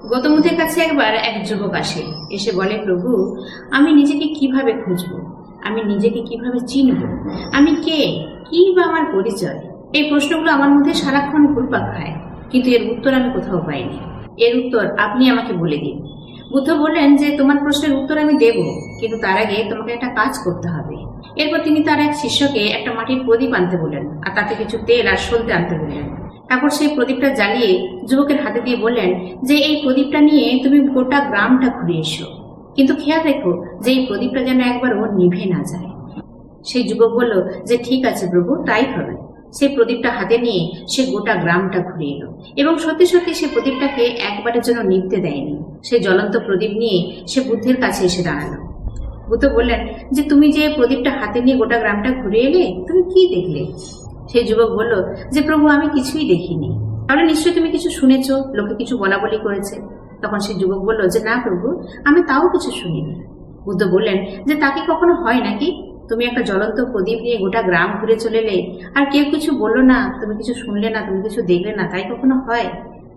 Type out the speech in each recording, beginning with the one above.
গৌতমবুদ্ধের কাছে একবার এক যুবক আসে, এসে বলে, প্রভু, আমি নিজেকে কিভাবে খুঁজবো, আমি নিজেকে কিভাবে চিনব, আমি কে, কি বা আমার পরিচয়? এই প্রশ্নগুলো আমার মধ্যে সারাক্ষণ ঘুরপাক খায়, কিন্তু এর উত্তর আমি কোথাও পাইনি। এর উত্তর আপনি আমাকে বলে দিন। বুদ্ধ বললেন যে তোমার প্রশ্নের উত্তর আমি দেব, কিন্তু তার আগে তোমাকে একটা কাজ করতে হবে। এরপর তিনি তার এক শিষ্যকে একটা মাটির প্রদীপ আনতে বললেন, আর তাতে কিছু তেল আর সলতে আনতে বললেন। তারপর সেই প্রদীপটা জ্বালিয়ে যুবকের হাতে দিয়ে বললেন যে এই প্রদীপটা নিয়ে তুমি গোটা গ্রামটা ঘুরে এসো, কিন্তু খেয়াল রেখো যে এই প্রদীপটা যেন একবারও নিভে না যায়। সেই যুবক বলল যে ঠিক আছে প্রভু, তাই হবে। সেই প্রদীপটা হাতে নিয়ে সে গোটা গ্রামটা ঘুরে এলো, এবং সত্যি সত্যি সে প্রদীপটাকে একবারের জন্য নিভতে দেয়নি। সেই জ্বলন্ত প্রদীপ নিয়ে সে বুদ্ধের কাছে এসে দাঁড়ালো। বুদ্ধ বললেন যে তুমি যে প্রদীপটা হাতে নিয়ে গোটা গ্রামটা ঘুরে এলে, তুমি কি দেখলে? সেই যুবক বলল যে প্রভু, আমি কিছুই দেখিনি। তাহলে নিশ্চয়ই তুমি কিছু শুনেছ, লোকে কিছু বলা বলি করেছে। তখন সেই যুবক বলল যে না প্রভু, আমি তাও কিছু শুনিনি। বুদ্ধ বললেন যে তা কি কখনো হয় নাকি? তুমি একটা জ্বলন্ত প্রদীপ নিয়ে গোটা গ্রাম ঘুরে চলে এলে, আর কেউ কিছু বললো না, তুমি কিছু শুনলে না, তুমি কিছু দেখলে না, তাই কখনো হয়?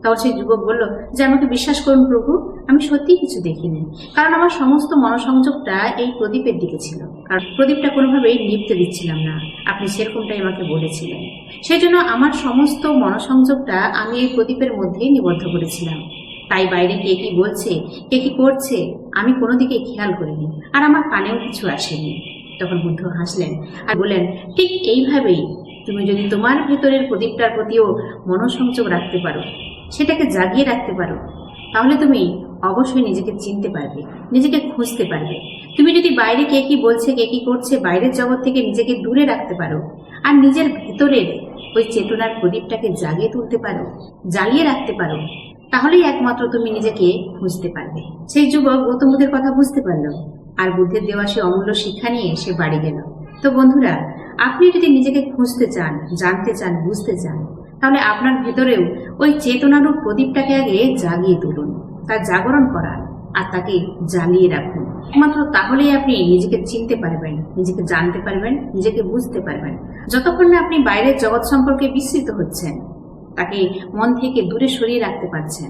তখন সেই যুবক বলল যে আমাকে বিশ্বাস করুন প্রভু, আমি সত্যিই কিছু দেখিনি, কারণ আমার সমস্ত মনোসংযোগটা এই প্রদীপের দিকে ছিল, কারণ প্রদীপটা কোনোভাবেই নিভতে দিচ্ছিলাম না। আপনি সেরকমটাই আমাকে বলেছিলেন। সেই জন্য আমার সমস্ত মনোসংযোগটা আমি এই প্রদীপের মধ্যেই নিবদ্ধ করেছিলাম। তাই বাইরে কে কি বলছে, কে কি করছে, আমি কোনো দিকে খেয়াল করিনি, আর আমার কানেও কিছু আসেনি। তখন বুদ্ধ হাসলেন আর বললেন, ঠিক এইভাবেই তুমি যদি তোমার ভেতরের প্রদীপটার প্রতিও মনোসংযোগ রাখতে পারো, সেটাকে জাগিয়ে রাখতে পারো, তাহলে তুমি অবশ্যই নিজেকে চিনতে পারবে, নিজেকে খুঁজতে পারবে। তুমি যদি বাইরে কে কি বলছে, কে কি করছে, বাইরের জগৎ থেকে নিজেকে দূরে রাখতে পারো, আর নিজের ভেতরের ওই চেতনার প্রদীপটাকে জাগিয়ে তুলতে পারো, জ্বালিয়ে রাখতে পারো, তাহলেই একমাত্র তুমি নিজেকে খুঁজতে পারবে। সেই যুবক গৌতম বুদ্ধের কথা বুঝতে পারলো, আর বুদ্ধের দেওয়া সে অমূল্য শিক্ষা নিয়ে সে বাড়ি গেল। তো বন্ধুরা, আপনি যদি নিজেকে খুঁজতে চান, জানতে চান, বুঝতে চান, তাহলে আপনার ভেতরেও ওই চেতনারূপ প্রদীপটাকে আগে জাগিয়ে তুলুন, তার জাগরণ করান, আর তাকে জ্বালিয়ে রাখুন। একমাত্র তাহলেই আপনি নিজেকে চিনতে পারবেন, নিজেকে জানতে পারবেন, নিজেকে বুঝতে পারবেন। যতক্ষণ না আপনি বাইরের জগৎ সম্পর্কে বিস্মৃত হচ্ছেন, তাকে মন থেকে দূরে সরিয়ে রাখতে পারছেন,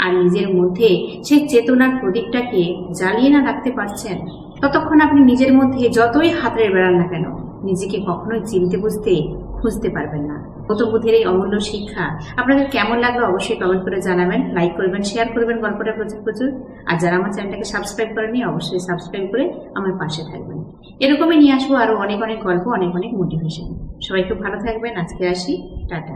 আর নিজের মধ্যে সেই চেতনার প্রদীপটাকে জ্বালিয়ে না রাখতে পারছেন, ততক্ষণ আপনি নিজের মধ্যে যতই হাতড়ে বেড়ান না কেন, নিজেকে কখনোই চিনতে বুঝতে খুঁজতে পারবেন না। গৌতম বুদ্ধের এই অমূল্য শিক্ষা আপনাদের কেমন লাগলো অবশ্যই কমেন্ট করে জানাবেন, লাইক করবেন, শেয়ার করবেন গল্পটা প্রচুর প্রচুর। আর যারা আমার চ্যানেলটাকে সাবস্ক্রাইব করেনি, অবশ্যই সাবস্ক্রাইব করে আমার পাশে থাকবেন। এরকমই নিয়ে আসবো আরো অনেক অনেক গল্প, অনেক অনেক মোটিভেশন। সবাই খুব ভালো থাকবেন। আজকে আসি, টাটা।